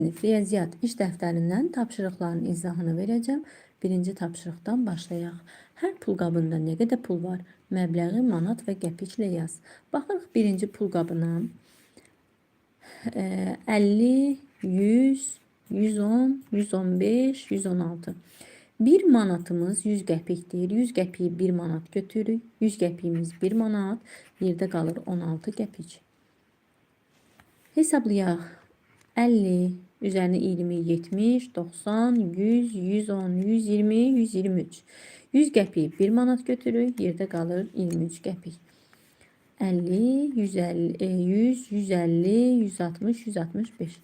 Riyaziyyat iş dəftərindən tapşırıqların izahını verəcəm. Birinci tapşırıqdan başlayaq. Hər pul qabında nə qədər pul var? Məbləği manat və qəpiklə yaz. Baxırıq birinci pul qabına. 50, 100, 110, 115, 116. 1 manatımız 100 qəpikdir. 100 qəpiyi 1 manat götürürük. 100 qəpiyimiz 1 manat. Yerdə qalır 16 qəpik. Hesablayaq. 50 üzərinə 20, 70, 90, 100, 110, 120, 123. 100 qəpiyi 1 manat götürürük. Yerdə qalır 23 qəpik. 50, 150, 100, 150, 160, 165.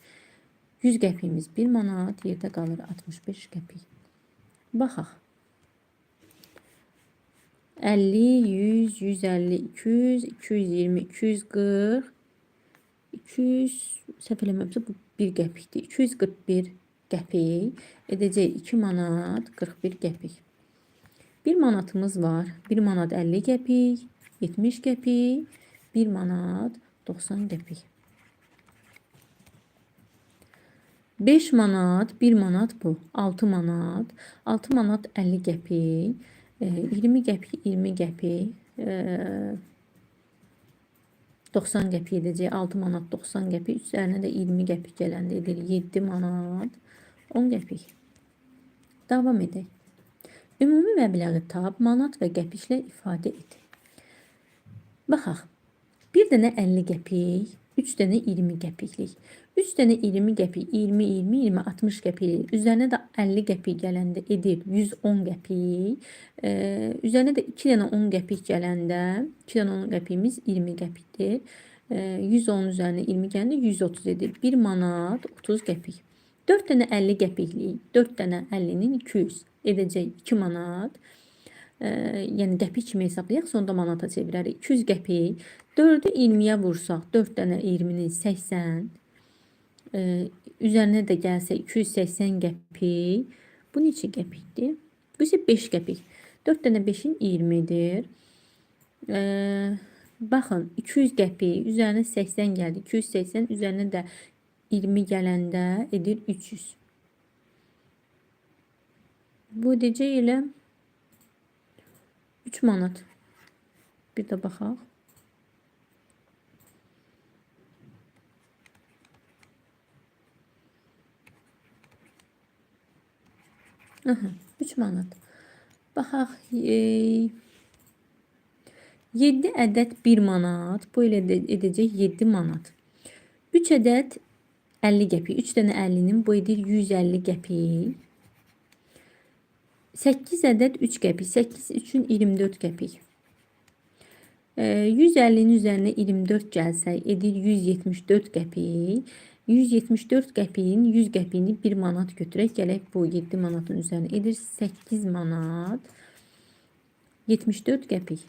100 qəpiyimiz 1 manat. Yerdə qalır 65 qəpik. Baxaq. 50, 100, 150, 200, 220, 240, 200, səhv eləmirəmsə bu 1 qəpikdir. 241 qəpik edəcək 2 manat 41 qəpik. 1 manatımız var. 1 manat 50 qəpik, 70 qəpik, 1 manat 90 qəpik. 5 manat, 1 manat bu. 6 manat, 6 manat 50 qəpik, 20 qəpik, 20 qəpik, 90 qəpik edəcək. 6 manat 90 qəpik, üzərinə də 20 qəpik gələndə edir 7 manat 10 qəpik. Davam edək. Ümumi məbləği tap, manat və qəpiklə ifadə et. Baxaq. 1 dənə 50 qəpik, 3 dənə 20 qəpiklik. 3 dənə 20 qəpik, 20, 20, 20, 60 qəpik. Üzərinə də 50 qəpik gələndə edir 110 qəpik. Üzərinə də 2 dənə 10 qəpik gələndə, 2 dənə 10 qəpiyimiz 20 qəpikdir. 110 üzərinə 20 gələndə 130 edir. 1 manat 30 qəpik. 4 dənə 50 qəpiklik, 4 dənə 50-nin 200 edəcək 2 manat. Yəni qəpik kimi hesablayaq, sonda manata çevirərik. 200 qəpik. 4'ü 20'ye vursaq, 4 dənə 20'nin 80. Üzərinə də gəlsə 280 qəpik. Bu neçə qəpikdir? Bu isə 5 qəpik. 4 dənə 5'in 20'dir. Baxın, 200 qəpik, üzərinə 80 gəldi. 280 üzərinə də 20 gələndə edir 300. Bu edəcək elə 3 manat. Bir də baxaq. Aha, 3 manat. Baxaq. 7 ədəd 1 manat. Bu ilə edəcək 7 manat. 3 ədəd 50 qəpik. 3 dənə 50'nin bu edir 150 qəpik. 8 ədəd 3 qəpik. 8 üçün 24 qəpik. 150'nin üzərinə 24 gəlsək edir 174 qəpik. 174 qəpiyin 100 qəpiyini 1 manat götürək. Gələk bu 7 manatın üzərinə edir 8 manat 74 qəpik.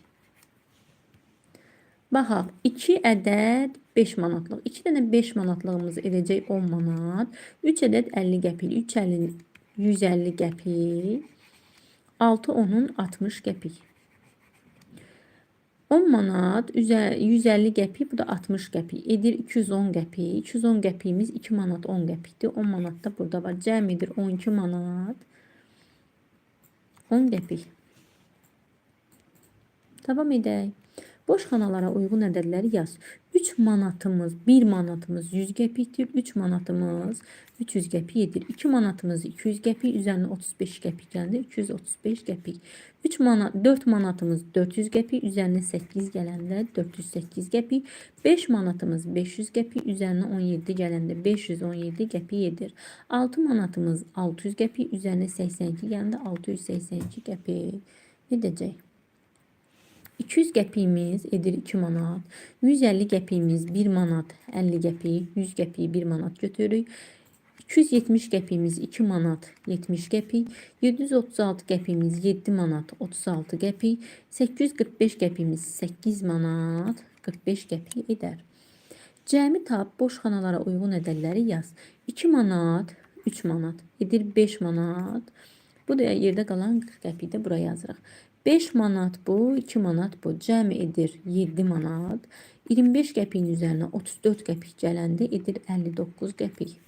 Baxaq, 2 ədəd 5 manatlıq. 2 dənə 5 manatlığımız edəcək 10 manat. 3 ədəd 50 qəpik. 3 əlin 150 qəpik. 6 onun 60 qəpik. 10 manat 150 qəpik, bu da 60 qəpik. Edir 210 qəpik. 210 qəpiyimiz 2 manat 10 qəpikdir. 10 manat da burada var. Cəm edir 12 manat 10 qəpik. Davam edək. Boş xanalara uyğun ədədləri yaz. 3 manatımız, 1 manatımız 100 qəpikdir. 3 manatımız 300 qəpik edir. 2 manatımız 200 qəpik, üzərinə 35 qəpik gələndə 235 qəpik. 4 manatımız 400 qəpik, üzərinə 8 gələndə 408 qəpik. 5 manatımız 500 qəpik, üzərinə 17 gələndə 517 qəpik edir. 6 manatımız 600 qəpik, üzərinə 82 gələndə 682 qəpik edəcək. 200 qəpiyimiz edir 2 manat. 150 qəpiyimiz 1 manat 50 qəpik. 100 qəpiyi 1 manat götürürük. 270 qəpiyimiz 2 manat 70 qəpik. 736 qəpiyimiz 7 manat 36 qəpik. 845 qəpiyimiz 8 manat 45 qəpik edər. Cəmi tap, boş xanalara uyğun ədədləri yaz. 2 manat 3 manat edir 5 manat. Bu da yerdə qalan 40 qəpik də buraya yazırıq. 5 manat bu, 2 manat bu. Cəmi edir 7 manat. 25 qəpiyin üzərinə 34 qəpik gələndə edir 59 qəpik.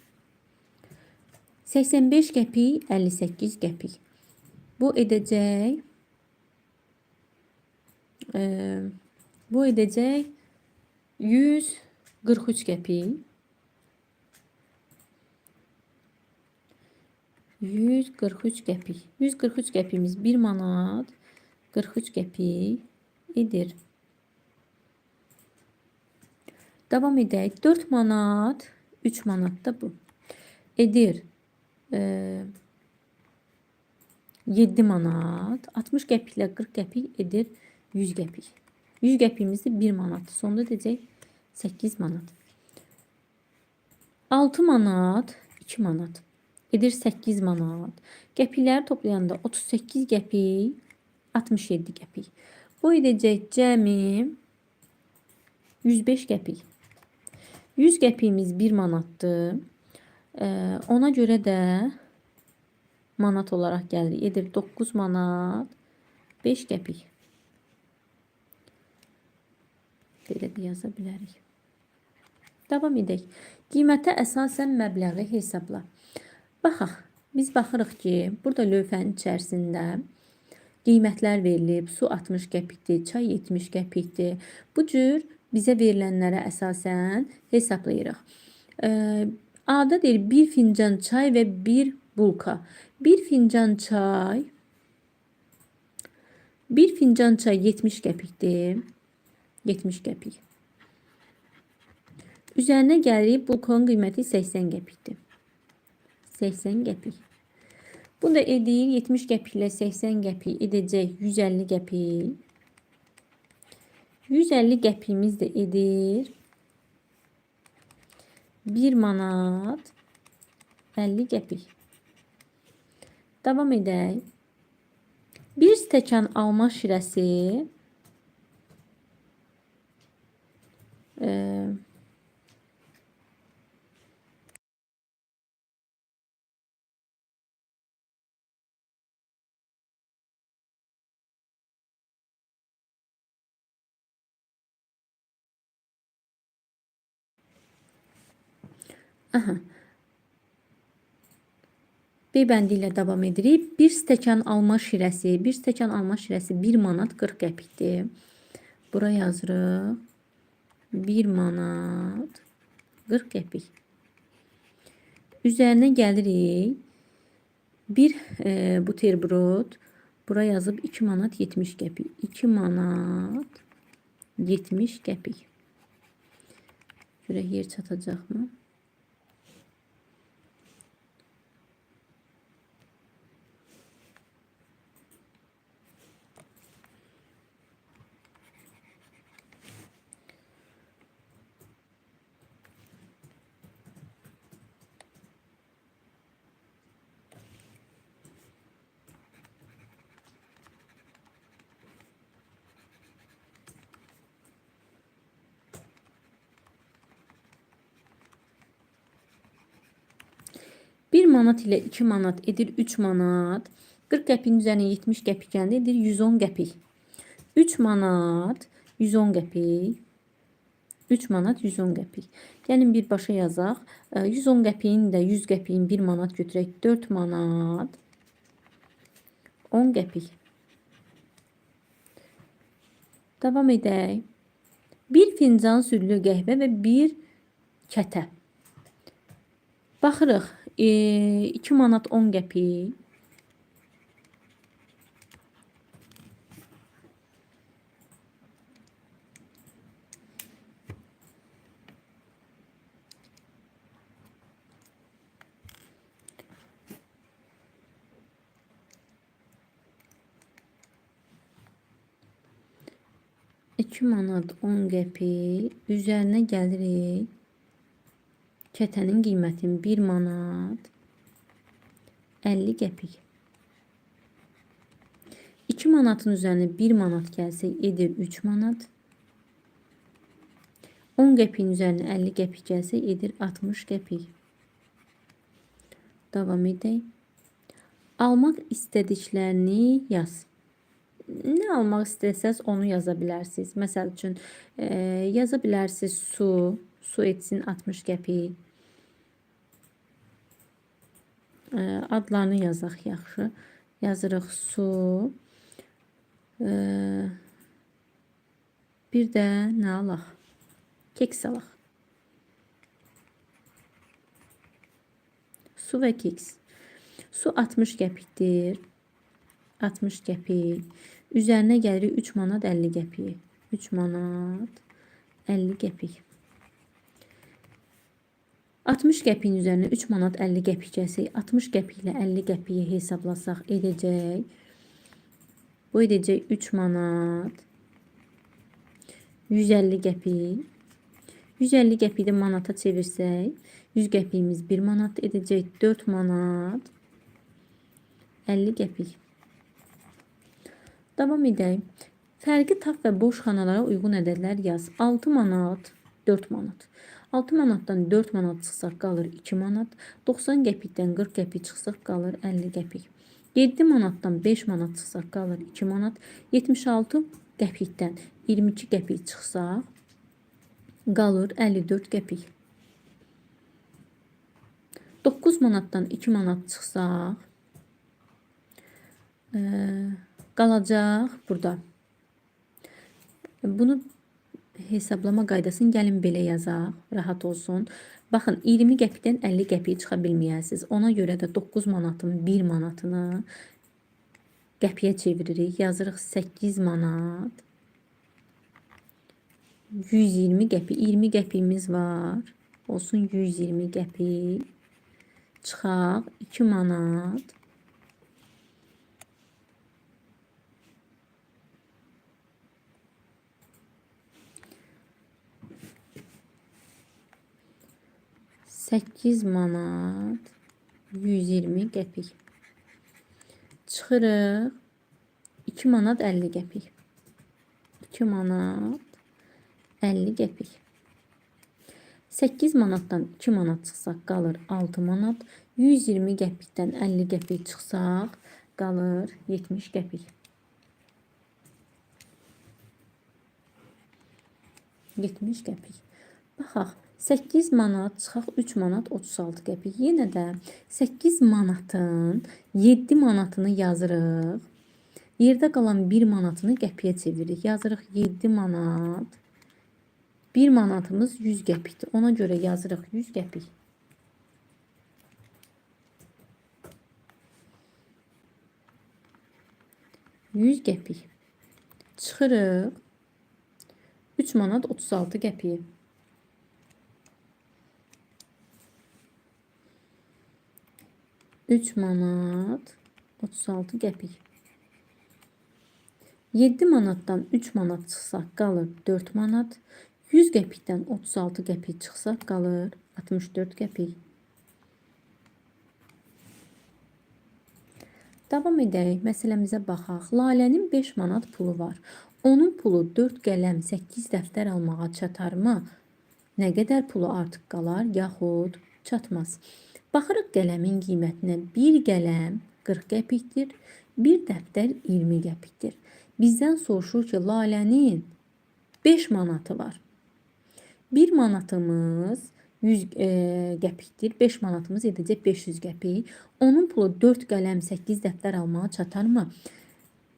85 qəpik, 58 qəpik. Bu edəcək bu edəcək 143 qəpik. 143 qəpik. 143 qəpiyimiz 1 manat 43 qəpik edir. Davam edək. 4 manat 3 manat da bu. Edir 7 manat. 60 qəpiklə 40 qəpik edir 100 qəpik. 100 qəpiyimiz də 1 manat. Sonda edəcək 8 manat. 6 manat 2 manat. Edir 8 manat. Qəpikləri toplayanda 38 qəpik 67 qəpik. Bu edəcək cəmi 105 qəpik. 100 qəpiyimiz 1 manatdır. Ona görə də manat olaraq gəlir. Edir 9 manat 5 qəpik. Belə də yaza bilərik. Davam edək. Qiymətə əsasən məbləği hesabla. Baxaq. Biz baxırıq ki, burada lövhənin içərisində qiymətlər verilib. Su 60 qəpikdir, çay 70 qəpikdir. Bu cür bizə verilənlərə əsasən hesablayırıq. A-da deyir 1 fincan çay və 1 bulka. 1 fincan çay 70 qəpikdir. 70 qəpik. Üzərinə gəlir bulkanın qiyməti 80 qəpikdir. 80 qəpik. Bu da edir 70 qəpik ilə 80 qəpik edəcək 150 qəpik. 150 qəpiyimiz də edir 1 manat 50 qəpik. Davam edək. 1 stəkan alma şirəsi B bəndi ilə davam edirik. 1 stəkan alma şirəsi, 1 manat 40 qəpikdir. Bura yazırıq. 1 manat 40 qəpik. Üzərinə gəlirik. Bir buterbrod. Bura yazıb 2 manat 70 qəpik. 2 manat 70 qəpik. Görək yer çatacaqmı? Bir manat ilə 2 manat edir 3 manat. 40 qəpiyin üzərinə 70 qəpik gəldi edir 110 qəpik. 3 manat 110 qəpik. 3 manat 110 qəpik. Gəlin birbaşa yazaq. 110 qəpiyin də 100 qəpiyin 1 manat götürək. 4 manat 10 qəpik. Davam edək. 1 fincan südlü qəhvə və 1 kətə. Baxırıq. 2 manat 10 qəpik. İki manat 10 qəpik. Üzərinə gəlirik. Kətənin qiymətin 1 manat 50 qəpik. 2 manatın üzərinə 1 manat gəlsə edir 3 manat. 10 qəpiyin üzərinə 50 qəpik gəlsə edir 60 qəpik. Davam edək. Almaq istədiklərini yaz. Nə almaq istəsəz onu yaza bilərsiniz. Məsəl üçün yaza bilərsiniz su etsin 60 qəpik. Adlarını yazaq yaxşı. Yazırıq su. Bir də nə alaq? Keks alaq. Su və keks. Su 60 qəpikdir. 60 qəpik. Üzərinə gəlir 3 manat 50 qəpik. 3 manat 50 qəpik. 60 qəpiyin üzərinə 3 manat 50 qəpik gəlsək, 60 qəpik ilə 50 qəpiyi hesablasaq edəcək. Bu edəcək 3 manat 150 qəpik. 150 qəpiyi də manata çevirsək, 100 qəpiyimiz 1 manat edəcək 4 manat 50 qəpik. Davam edək. Fərqi tap və boş xanalara uyğun ədədlər yaz. 6 manat, 4 manat. 6 manatdan 4 manat çıxsaq qalır 2 manat. 90 qəpikdən 40 qəpik çıxsaq qalır 50 qəpik. 7 manatdan 5 manat çıxsaq qalır 2 manat. 76 qəpikdən 22 qəpik çıxsaq qalır 54 qəpik. 9 manatdan 2 manat çıxsaq qalacaq burada. Bunu hesablama qaydasını gəlin belə yazaq, rahat olsun. Baxın, 20 qəpikdən 50 qəpik çıxa bilməyəsiniz. Ona görə də 9 manatın 1 manatını qəpiyə çeviririk. Yazırıq 8 manat 120 qəpik. 20 qəpiyimiz var. Olsun 120 qəpik. Çıxaq 2 manat 8 manat 120 qəpik. Çıxırıq 2 manat 50 qəpik. 2 manat 50 qəpik. 8 manatdan 2 manat çıxsaq qalır 6 manat. 120 qəpikdən 50 qəpik çıxsaq qalır 70 qəpik. 70 qəpik. Baxaq. 8 manat çıxaq 3 manat 36 qəpik. Yenə də 8 manatın 7 manatını yazırıq. Yerdə qalan 1 manatını qəpiyə çeviririk. Yazırıq 7 manat. 1 manatımız 100 qəpikdir. Ona görə yazırıq 100 qəpik. %100 qəpik. Çıxırıq 3 manat 36 qəpiyi. 3 manat 36 qəpik. 7 manatdan 3 manat çıxsaq qalır 4 manat. 100 qəpikdən 36 qəpik çıxsaq qalır 64 qəpik. Davam edək, məsələmizə baxaq. Lalənin 5 manat pulu var. Onun pulu 4 qələm 8 dəftər almağa çatarmı? Nə qədər pulu artıq qalar, yaxud çatmaz? Baxırıq qələmin qiymətinə. Bir qələm 40 qəpikdir, bir dəftər 20 qəpikdir. Bizdən soruşur ki, Lalənin 5 manatı var. 1 manatımız 100 qəpikdir, 5 manatımız edəcək 500 qəpik. Onun pulu 4 qələm 8 dəftər almağa çatarmı?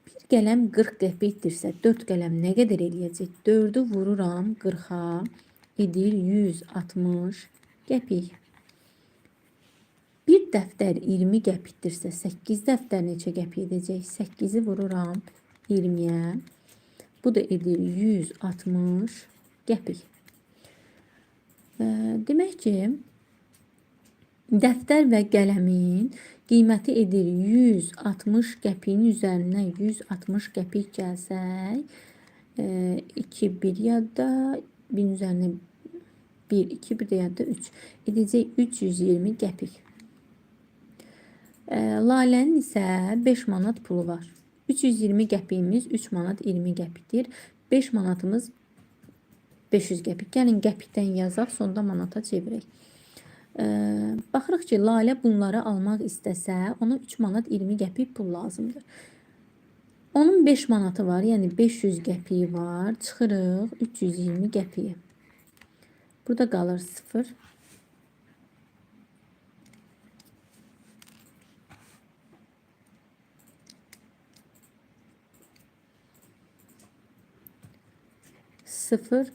Bir qələm 40 qəpikdirsə, 4 qələm nə qədər eləyəcək? 4'ü vururam 40'a, edir 160 qəpik. Bir dəftər 20 qəpikdirsə, 8 dəftər neçə qəpik edəcək? 8'i vururam 20'yə. Bu da edir 160 qəpik. Demək ki, dəftər və qələmin qiyməti edir 160 qəpiyin üzərinə 160 qəpik gəlsək, 2, 1 yadda, 1'in üzərinə 1, 2, 1 də yadda 3. Edəcək 320 qəpik. Lalənin isə 5 manat pulu var. 320 qəpiyimiz 3 manat 20 qəpikdir. 5 manatımız 500 qəpik. Gəlin qəpikdən yazaq, sonda manata çevirək. Baxırıq ki, Lalə bunları almaq istəsə, ona 3 manat 20 qəpik pul lazımdır. Onun 5 manatı var, yəni 500 qəpiyi var. Çıxırıq 320 qəpiyi. Burada qalır 0. 0.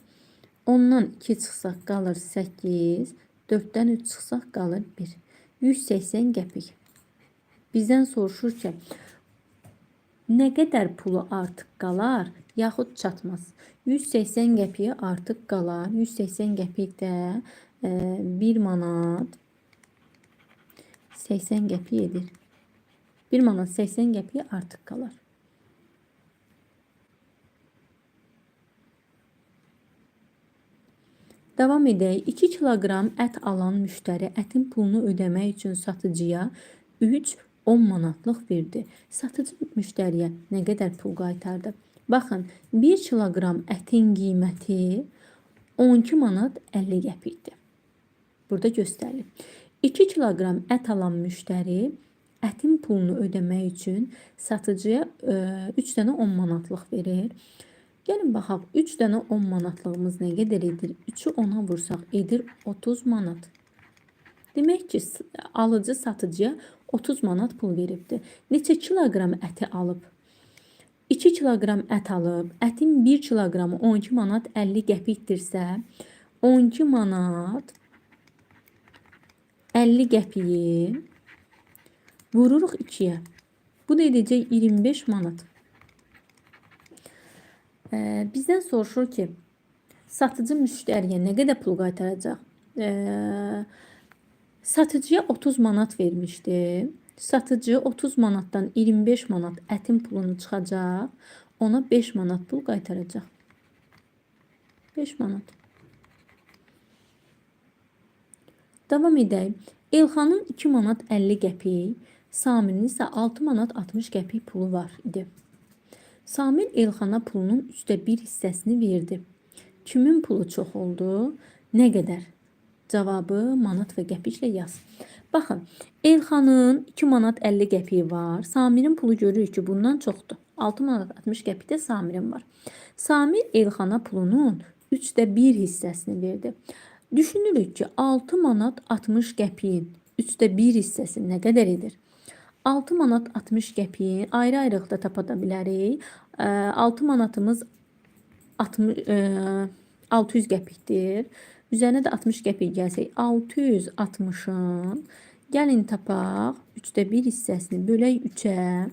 10'dan 2 çıxsaq qalır 8. 4'dən 3 çıxsaq qalır 1. 180 qəpik. Bizdən soruşur ki, nə qədər pulu artıq qalar, yaxud çatmaz. 180 qəpiyə artıq qalar. 180 qəpik də 1 manat 80 qəpik edir. 1 manat 80 qəpiyə artıq qalar. Davam edək. 2 kiloqram ət alan müştəri ətin pulunu ödəmək üçün satıcıya 3-10 manatlıq verdi. Satıcı müştəriyə nə qədər pul qaytardı? Baxın, 1 kiloqram ətin qiyməti 12 manat 50 qəpikdir. Burada göstərilir. 2 kiloqram ət alan müştəri ətin pulunu ödəmək üçün satıcıya 3 dənə 10 manatlıq verir. Gəlin baxaq, 3 dənə 10 manatlığımız nə qədər edir? 3'ü 10'a vursaq edir 30 manat. Demək ki, alıcı satıcıya 30 manat pul veribdir. Neçə kiloqram əti alıb? 2 kiloqram ət alıb, ətin 1 kiloqramı 12 manat 50 qəpikdirsə, 12 manat 50 qəpiyi vururuq 2'yə. Bu da edəcək 25 manat. Bizdən soruşur ki, satıcı müştəriyə nə qədər pul qaytaracaq? Satıcıya 30 manat vermişdi. Satıcı 30 manatdan 25 manat ətin pulunu çıxacaq. Ona 5 manat pul qaytaracaq. 5 manat. Davam edək. Elxanın 2 manat 50 qəpik, Samirin isə 6 manat 60 qəpik pulu var idi. Samir Elxana pulunun 1/3 hissəsini verdi. Kimin pulu çox oldu? Nə qədər? Cavabı manat və qəpiklə yaz. Baxın, Elxanın 2 manat 50 qəpiyi var. Samirin pulu görürük ki, bundan çoxdur. 6 manat 60 qəpik də Samirin var. Samir Elxana pulunun 1/3 hissəsini verdi. Düşünürük ki, 6 manat 60 qəpiyin 1/3 hissəsi nə qədər edir? 6 manat 60 qəpiyi ayrı-ayrılıqda tapa da bilərik. 6 manatımız 600 qəpikdir. Üzərinə də 60 qəpik gəlsək 660'ın gəlin tapaq 1/3 hissəsini bölək 3'ə.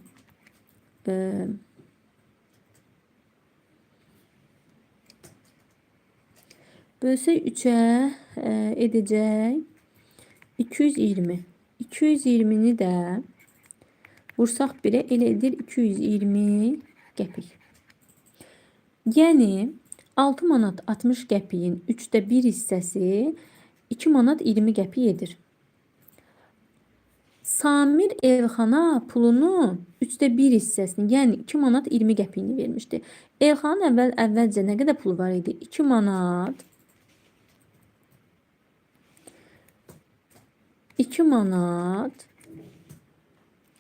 Bölsək 3'ə edəcək 220. 220'ni də vursaq 1'ə elə edir 220 qəpik. Yəni 6 manat 60 qəpiyin 1/3 hissəsi 2 manat 20 qəpik edir. Samir Elxana pulunun 1/3 hissəsini, yəni 2 manat 20 qəpiyini vermişdi. Elxanın əvvəlcə nə qədər pulu var idi? 2 manat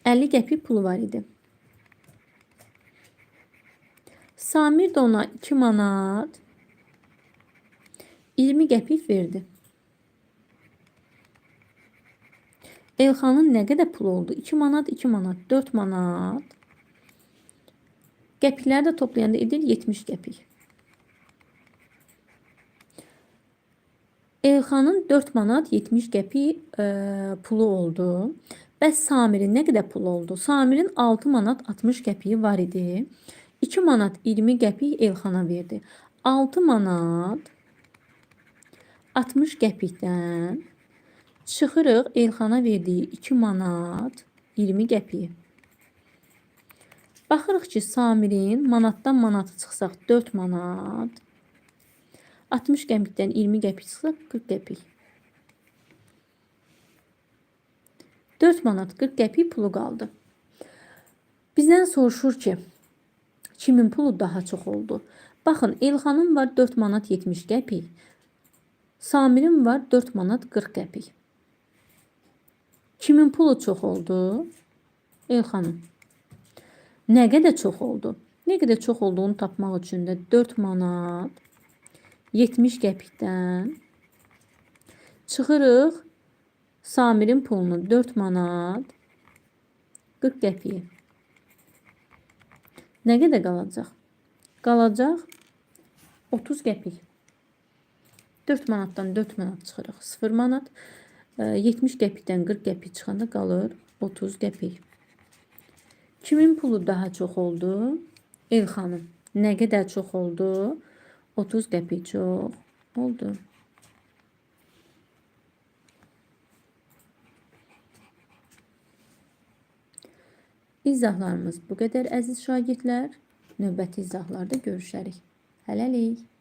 50 qəpik pulu var idi. Samir də ona 2 manat 20 qəpik verdi. Elxanın nə qədər pulu oldu? 2 manat, 2 manat, 4 manat. Qəpikləri də toplayanda edir 70 qəpik. Elxanın 4 manat 70 qəpik pulu oldu. Bəs Samirin nə qədər pulu oldu? Samirin 6 manat 60 qəpiyi var idi. 2 manat 20 qəpik Elxana verdi. 6 manat 60 qəpikdən çıxırıq Elxana verdiyi 2 manat 20 qəpiyi. Baxırıq ki, Samirin manatdan manatı çıxsaq 4 manat, 60 qəpikdən 20 qəpik çıxsaq 40 qəpik. 4 manat 40 qəpik pulu qaldı. Bizdən soruşur ki, kimin pulu daha çox oldu? Baxın, Elxanın var 4 manat 70 qəpik. Samirin var 4 manat 40 qəpik. Kimin pulu çox oldu? Elxanın. Nə qədər çox oldu? Nə qədər çox olduğunu tapmaq üçün də 4 manat 70 qəpikdən çıxırıq Samirin pulunu 4 manat 40 qəpiyi. Nə qədər qalacaq? Qalacaq 30 qəpik. 4 manatdan 4 manat çıxırıq. 0 manat. 70 qəpikdən 40 qəpik çıxanda qalır 30 qəpik. Kimin pulu daha çox oldu? Elxanın. Nə qədər çox oldu? 30 qəpik çox oldu. İzahlarımız bu qədər əziz şagirdlər. Növbəti izahlarda görüşərik. Hələlik.